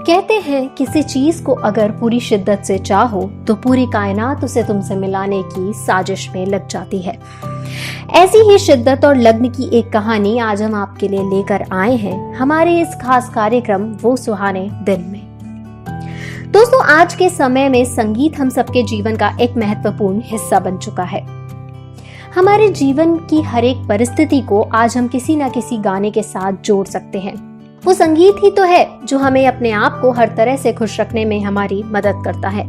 कहते हैं किसी चीज को अगर पूरी शिद्दत से चाहो तो पूरी कायनात उसे तुमसे मिलाने की साजिश में लग जाती है। ऐसी ही शिद्दत और लग्न की एक कहानी आज हम आपके लिए लेकर आए हैं हमारे इस खास कार्यक्रम वो सुहाने दिन में। दोस्तों, आज के समय में संगीत हम सबके जीवन का एक महत्वपूर्ण हिस्सा बन चुका है। हमारे जीवन की हर एक परिस्थिति को आज हम किसी न किसी गाने के साथ जोड़ सकते हैं। वो संगीत ही तो है जो हमें अपने आप को हर तरह से खुश रखने में हमारी मदद करता है।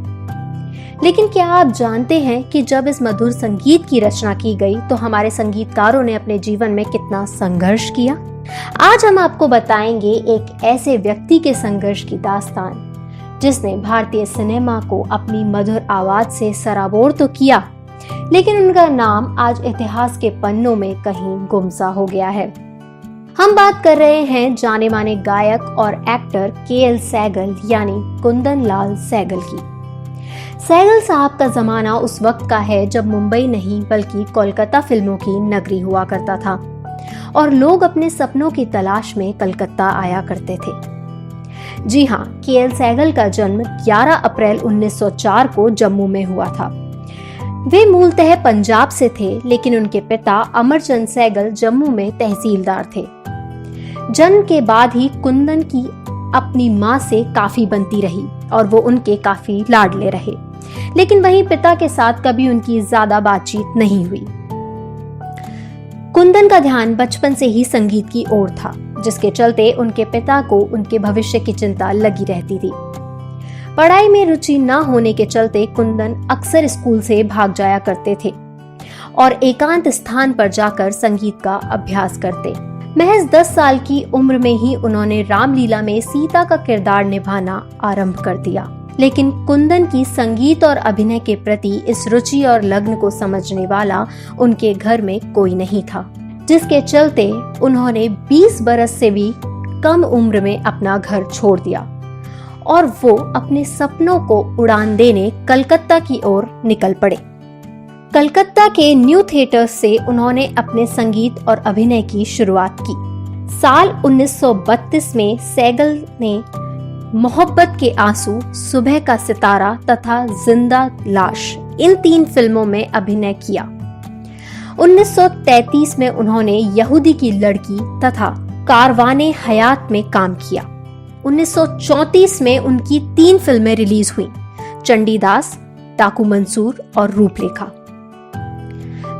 लेकिन क्या आप जानते हैं कि जब इस मधुर संगीत की रचना की गई तो हमारे संगीतकारों ने अपने जीवन में कितना संघर्ष किया? आज हम आपको बताएंगे एक ऐसे व्यक्ति के संघर्ष की दास्तान जिसने भारतीय सिनेमा को अपनी मधुर आवाज से सराबोर तो किया, लेकिन उनका नाम आज इतिहास के पन्नों में कहीं गुमसा हो गया है। हम बात कर रहे हैं जाने माने गायक और एक्टर के.एल. सहगल यानी कुंदन लाल सहगल की। सहगल साहब का जमाना उस वक्त का है जब मुंबई नहीं बल्कि कोलकाता फिल्मों की नगरी हुआ करता था और लोग अपने सपनों की तलाश में कलकत्ता आया करते थे। जी हाँ, के.एल. सहगल का जन्म 11 अप्रैल 1904 को जम्मू में हुआ था। वे मूलतः पंजाब से थे, लेकिन उनके पिता अमरचंद सहगल जम्मू में तहसीलदार थे। जन्म के बाद ही कुंदन की अपनी माँ से काफी बनती रही और वो उनके काफी लाडले रहे, लेकिन वहीं पिता के साथ कभी उनकी ज्यादा बातचीत नहीं हुई। कुंदन का ध्यान बचपन से ही संगीत की ओर था, जिसके चलते उनके पिता को उनके भविष्य की चिंता लगी रहती थी। पढ़ाई में रुचि न होने के चलते कुंदन अक्सर स्कूल से भाग जाया करते थे और एकांत स्थान पर जाकर संगीत का अभ्यास करते। महज 10 साल की उम्र में ही उन्होंने रामलीला में सीता का किरदार निभाना आरंभ कर दिया। लेकिन कुंदन की संगीत और अभिनय के प्रति इस रुचि और लग्न को समझने वाला उनके घर में कोई नहीं था, जिसके चलते उन्होंने 20 बरस से भी कम उम्र में अपना घर छोड़ दिया और वो अपने सपनों को उड़ान देने कलकत्ता की ओर निकल पड़े। कलकत्ता के न्यू थिएटर्स से उन्होंने अपने संगीत और अभिनय की शुरुआत की। साल 1932 में सहगल ने मोहब्बत के आंसू, सुबह का सितारा तथा जिंदा लाश इन 3 फिल्मों में अभिनय किया। 1933 में उन्होंने यहूदी की लड़की तथा कारवाने हयात में काम किया। 1934 में उनकी 3 फिल्में रिलीज हुईं, चंडीदास, डाकू मंसूर और रूपरेखा।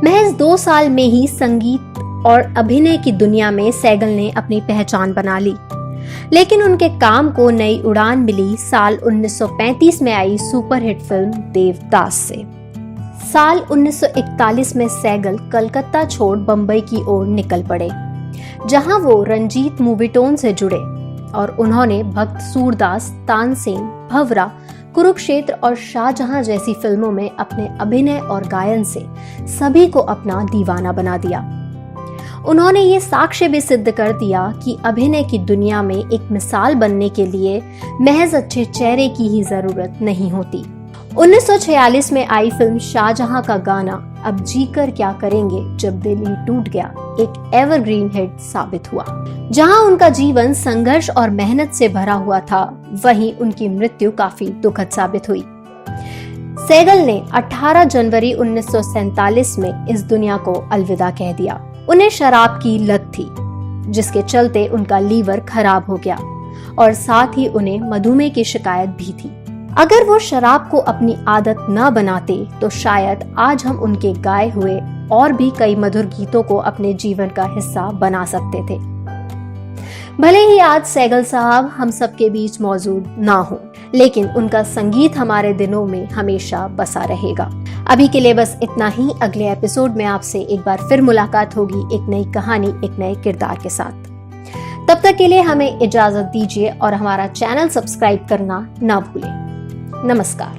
महज 2 साल में ही संगीत और अभिनय की दुनिया में सहगल ने अपनी पहचान बना ली, लेकिन उनके काम को नई उड़ान मिली साल 1935 में आई सुपरहिट फिल्म देवदास से। साल 1941 में सहगल कलकत्ता छोड़ बंबई की ओर निकल पड़े, जहां वो रंजीत मूवीटोन से जुड़े और उन्होंने भक्त सूरदास, तानसेन, भंवरा, कुरुक्षेत्र और शाहजहां जैसी फिल्मों में अपने अभिनय और गायन से सभी को अपना दीवाना बना दिया। उन्होंने ये साक्ष्य भी सिद्ध कर दिया कि अभिनय की दुनिया में एक मिसाल बनने के लिए महज अच्छे चेहरे की ही जरूरत नहीं होती। 1946 में आई फिल्म शाहजहां का गाना अब जीकर क्या करेंगे जब दिल ही टूट गया एक एवरग्रीन हिट साबित हुआ। जहां उनका जीवन संघर्ष और मेहनत से भरा हुआ था, वहीं उनकी मृत्यु काफी दुखद साबित हुई। सहगल ने 18 जनवरी 1947 में इस दुनिया को अलविदा कह दिया। उन्हें शराब की लत थी, जिसके चलते उनका लीवर खराब हो गया और साथ ही उन्हें मधुमेह की शिकायत भी थी। अगर वो शराब को अपनी आदत न बनाते तो शायद आज हम उनके गाए हुए और भी कई मधुर गीतों को अपने जीवन का हिस्सा बना सकते थे। भले ही आज सहगल साहब हम सबके बीच मौजूद ना हो, लेकिन उनका संगीत हमारे दिलों में हमेशा बसा रहेगा। अभी के लिए बस इतना ही। अगले एपिसोड में आपसे एक बार फिर मुलाकात होगी एक नई कहानी, एक नए किरदार के साथ। तब तक के लिए हमें इजाजत दीजिए और हमारा चैनल सब्सक्राइब करना ना भूलें। नमस्कार।